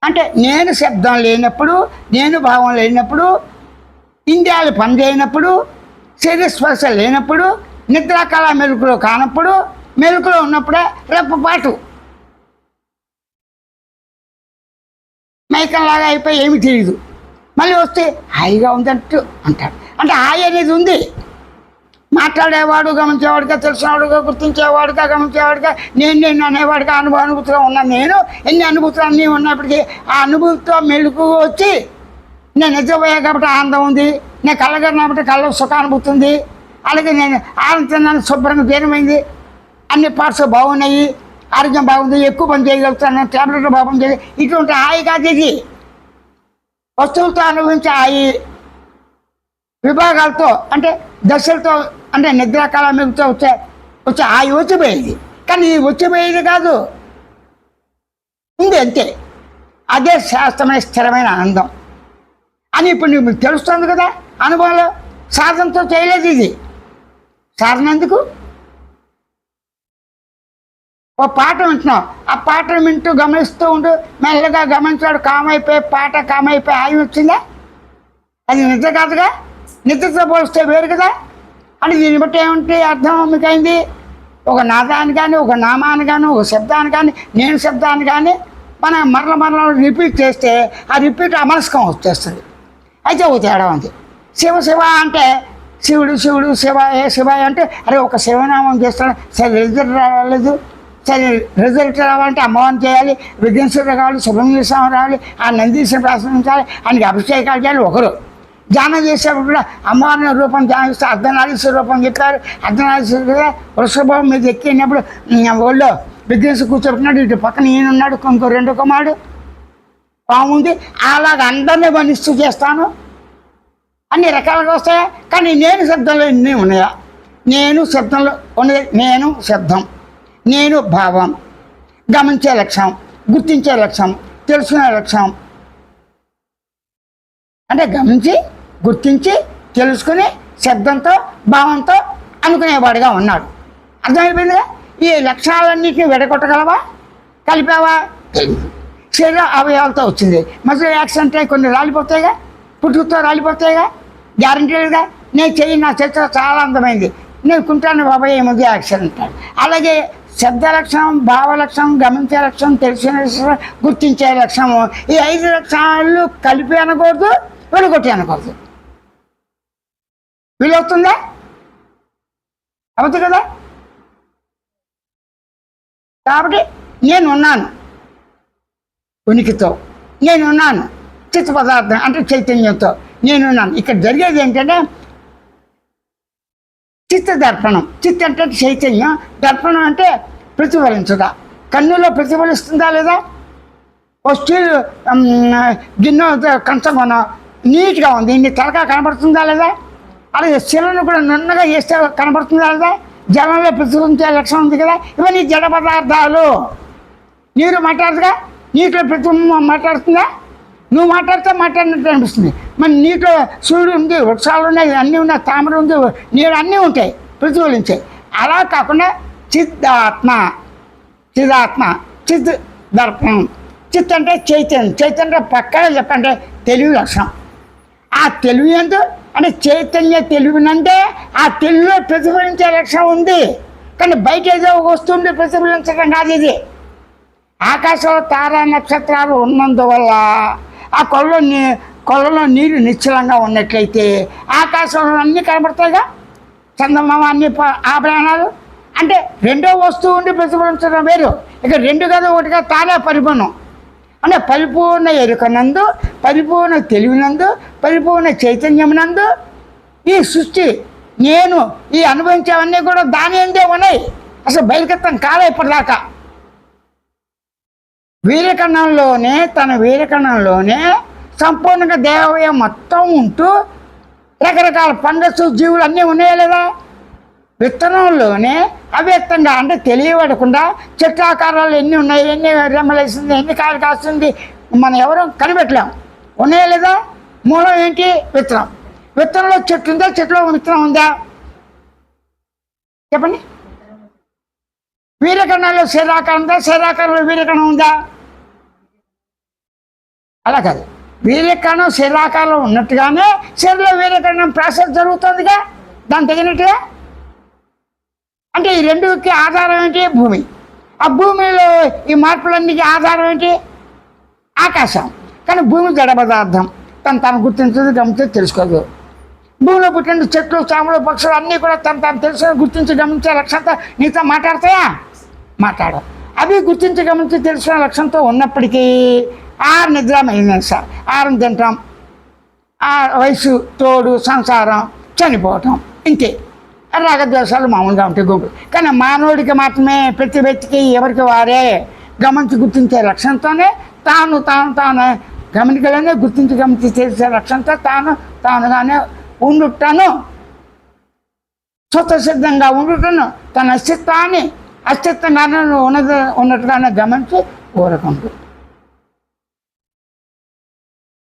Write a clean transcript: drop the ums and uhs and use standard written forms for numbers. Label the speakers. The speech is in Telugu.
Speaker 1: అంటే నేను శబ్దం లేనప్పుడు, నేను భావం లేనప్పుడు, ఇంద్రియాలు పనిచేయనప్పుడు, శరీర స్పర్శ లేనప్పుడు, నిద్రాకాల మెలకులో కానప్పుడు, మెలకులో ఉన్నప్పుడే రెప్పపాటు మైకంలాగా అయిపోయి ఏమి తెలియదు. మళ్ళీ వస్తే హాయిగా ఉందంటూ అంటాడు. అంటే హాయి అనేది ఉంది. మాట్లాడేవాడు గమనించేవాడుగా, తెలిసినవాడుగా, గుర్తించేవాడుగా, గమనించేవాడుగా, నేను అనేవాడుగా, అనుభూతిగా ఉన్నాను. నేను ఎన్ని అనుభూతులు అన్నీ ఉన్నప్పటికీ ఆ అనుభూతితో మెలుగు వచ్చి నేను నిద్రపోయా కాబట్టి ఆనందం ఉంది, నేను కళ్ళగరినప్పుడు కళ్ళ సుఖానుభూతి ఉంది, అలాగే నేను ఆనందాన్ని శుభ్రంగా జీర్ణమైంది, అన్ని పార్ట్స్ బాగున్నాయి, ఆరోగ్యం బాగుంది, ఎక్కువ పని చేయగలుగుతాను, ట్యాబ్లెట్లు బాగుంది చేసి ఇటువంటి హాయి కాదు ఇది. వస్తువులతో అనుభవించే హాయి విభాగాలతో అంటే దశలతో అంటే నిద్రాకాల మెలుగుతో వచ్చే హాయి వచ్చిపోయేది. కానీ ఇది వచ్చిపోయేది కాదు, ఉంది అంతే. అదే శాస్త్రమైన స్థిరమైన ఆనందం అని ఇప్పుడు నీకు తెలుస్తుంది కదా. అనుభవంలో సాధనతో చేయలేదు ఇది. సాధన ఎందుకు? ఓ పాట వింటున్నావు, ఆ పాటను వింటూ గమనిస్తూ ఉంటూ మెల్లగా గమనించాడు, కామైపోయి పాట కామైపోయి హాయి వచ్చిందా? అది నిద్ర కాదుగా. నిద్రతో పోలిస్తే వేరు కదా. అని దీన్ని బట్టి ఏమంటే అర్థం మీకు అయింది? ఒక నాదాన్ని కానీ, ఒక నామాన్ని కానీ, ఒక శబ్దాన్ని కానీ, నేను శబ్దాన్ని కానీ మనం మరల రిపీట్ చేస్తే ఆ రిపీట్ అమనస్కం వచ్చేస్తుంది. అయితే ఒక తేడా ఉంది. శివ శివ అంటే శివుడు శివుడు, శివ ఏ శివ అంటే అరే ఒక శివనామం చేస్తాడు, సరే రిజల్ట్ రాలేదు, సరే రిజల్ట్ రావాలంటే అమ్మవారిని చేయాలి, విఘ్నేశ్వరుడు కావాలి, సుబ్రహ్మణ్య స్వామి రావాలి, ఆ నందీశ్వర ప్రార్థించాలి, ఆయనకి అభిషేకాలు చేయాలి. ఒకరు ధ్యానం చేసేప్పుడు కూడా అమ్మవారిని రూపం ధ్యానిస్తే అర్ధనారీశ్వర రూపం చెప్పారు. అర్ధనారీశ్వరుడు వృషభం మీద ఎక్కినప్పుడు ఒళ్ళో విఘ్నేశ్వరు కూర్చోబెట్టినాడు, ఇటు పక్కన ఈయనున్నాడు, ఇంకో రెండో కుమారుడు బాగుంది. అలాగ అందరినీ వర్ణిస్తూ చేస్తాను. అన్ని రకాలుగా వస్తాయా? కానీ నేను శబ్దంలో ఇన్ని ఉన్నాయా? నేను శబ్దంలో ఉన్నది నేను శబ్దం, నేను భావం, గమనించే లక్ష్యం, గుర్తించే లక్ష్యం, తెలుసుకునే లక్ష్యం. అంటే గమనించి గుర్తించి తెలుసుకుని శబ్దంతో భావంతో అనుకునేవాడుగా ఉన్నాడు. అర్థమైపోయిందిగా. ఈ లక్ష్యాలన్నింటినీ విడగొట్టగలవా? కలిపావా? శరీర అవయవాలతో వచ్చింది. మధ్యలో యాక్సిడెంట్ అయ్యి కొన్ని రాలిపోతాయిగా, పుట్టుకతో రాలిపోతాయిగా, గ్యారంటీగా. నేను చెయ్యి నా చేతిలో చాలా అందమైంది, నేను కుంటాను బాబాయ్ ఏముంది యాక్సిడెంట్. అలాగే శబ్ద లక్షణం, భావ లక్షణం, గమనించే లక్షణం, తెలిసిన లక్షణం, గుర్తించే లక్షణము, ఈ 5 లక్షణాలు కలిపి అనకూడదు, వెలుగొట్టి అనకూడదు. వీలవుతుందా? అవుతుంది కదా. కాబట్టి నేనున్నాను ఉనికితో, నేనున్నాను చిత్త పదార్థం అంటే చైతన్యంతో నేనున్నాను. ఇక్కడ జరిగేది ఏంటంటే చిత్త దర్పణం. చిత్త అంటే చైతన్యం, దర్పణం అంటే ప్రతిఫలించుట. కన్నులో ప్రతిఫలిస్తుందా లేదా? ఓ స్టీల్ గిన్నె కంచం కొన నీట్గా ఉంది, ఇన్ని తలకా కనబడుతుందా లేదా? అలాగే శిలను కూడా నున్నగా చేస్తే కనబడుతుందా లేదా? జలంలో ప్రతిఫలించే లక్షణం ఉంది కదా. ఇవన్నీ జడ పదార్థాలు. నీరు మాట్లాడుతుందా? నీటిలో ప్రతిబింబం మాట్లాడుతుందా? నువ్వు మాట్లాడితే మాట్లాడినట్టు అనిపిస్తుంది. మరి నీటిలో సూర్యుడు ఉంది, వృక్షాలు ఉన్నాయి, అన్నీ ఉన్నాయి, తామర ఉంది, నీరు అన్నీ ఉంటాయి, ప్రతిఫలించాయి. అలా కాకుండా చిదాత్మ, చిదాత్మ, చిత్ దర్పణం. చిత్ అంటే చైతన్యం. చైతన్యం పక్కనే చెప్పంటే తెలివి లక్షణం. ఆ తెలివి ఎందు అంటే చైతన్య తెలివినంటే ఆ తెలివిలో ప్రతిఫలించే లక్షణం ఉంది. కానీ బయట ఏదో వస్తుంది ప్రతిఫలించడం కాదు ఇది. ఆకాశంలో తారా నక్షత్రాలు ఉన్నందువల్ల ఆ కొల్లలో నీరు నిశ్చలంగా ఉన్నట్లయితే ఆకాశంలో అన్నీ కనబడతాయిగా, చందమామ అన్ని ఆభరణాలు. అంటే రెండో వస్తువు ఉండి ప్రతిఫలించడం వేరు. ఇక 2 కాదు 1 కాదు, తానే పరిపూర్ణం. అంటే పరిపూర్ణ ఎరుకనందు, పరిపూర్ణ తెలివినందు, పరిపూర్ణ చైతన్యమునందు ఈ సృష్టి నేను ఈ అనుభవించేవన్నీ కూడా దాని ఎందే ఉన్నాయి. అసలు బయలుకెత్తం కాలే ఇప్పటిదాకా. వీరకణంలోనే తన వీరకణంలోనే సంపూర్ణంగా దేవయం మొత్తం ఉంటూ రకరకాల ఫంగస్ జీవులు అన్నీ ఉన్నాయా లేదా? విత్తనంలోనే అవ్యక్తంగా అంటే తెలియబడకుండా చెట్లాకారాలు ఎన్ని ఉన్నాయి, ఎన్ని రెమ్మలేస్తుంది, ఎన్ని కాయలు కాస్తుంది, మనం ఎవరూ కనిపెట్టలేం. ఉన్నాయా లేదా? మూలం ఏంటి? విత్తనం. విత్తనంలో చెట్టు ఉందా? చెట్టులో విత్తనం ఉందా? చెప్పండి. వీరకణాల్లో శరీరాకారం ఉందా? శరీరాకారంలో వీరకణం ఉందా? అలా కాదు, వీర్యకణం శరీరాకారంలో ఉన్నట్టుగానే శరీరంలో వీర్యకణం ప్రాసెస్ జరుగుతుందిగా దాని తగినట్టుగా. అంటే ఈ రెండుకి ఆధారం ఏంటి? భూమి. ఆ భూమిలో ఈ మార్పులన్నిటికీ ఆధారం ఏంటి? ఆకాశం. కానీ భూమి జడ పదార్థం, తను గుర్తించదు, గమనించి తెలుసుకోదు. భూమిలో పుట్టిన చెట్లు, చాములు, పక్షులు అన్నీ కూడా తను తెలుసుకొని గుర్తించి గమనించే లక్ష్యంతో నీతో మాట్లాడతాయా? మాట్లాడ. అవి గుర్తించి గమనించి తెలుసుకునే లక్ష్యంతో ఉన్నప్పటికీ నిద్ర మెయింటెనెన్స్, ఆహారం తింటాం, వయసు, తోడు, సంసారం, చనిపోవటం, ఇంతే. రాగద్వేషాలు మామూలుగా ఉంటాయి గోగులు. కానీ మానవుడికి మాత్రమే, ప్రతి వ్యక్తికి ఎవరికి వారే గమనించి గుర్తించే లక్ష్యంతోనే తాను గమనికలోనే గుర్తించి తెలిసే లక్ష్యంతో తానుగానే ఉండుటను, స్వతసిద్ధంగా ఉండుటను, తన అస్తిత్వాన్ని ఉన్నట్టుగానే గమనించి ఊరకుంటుంది.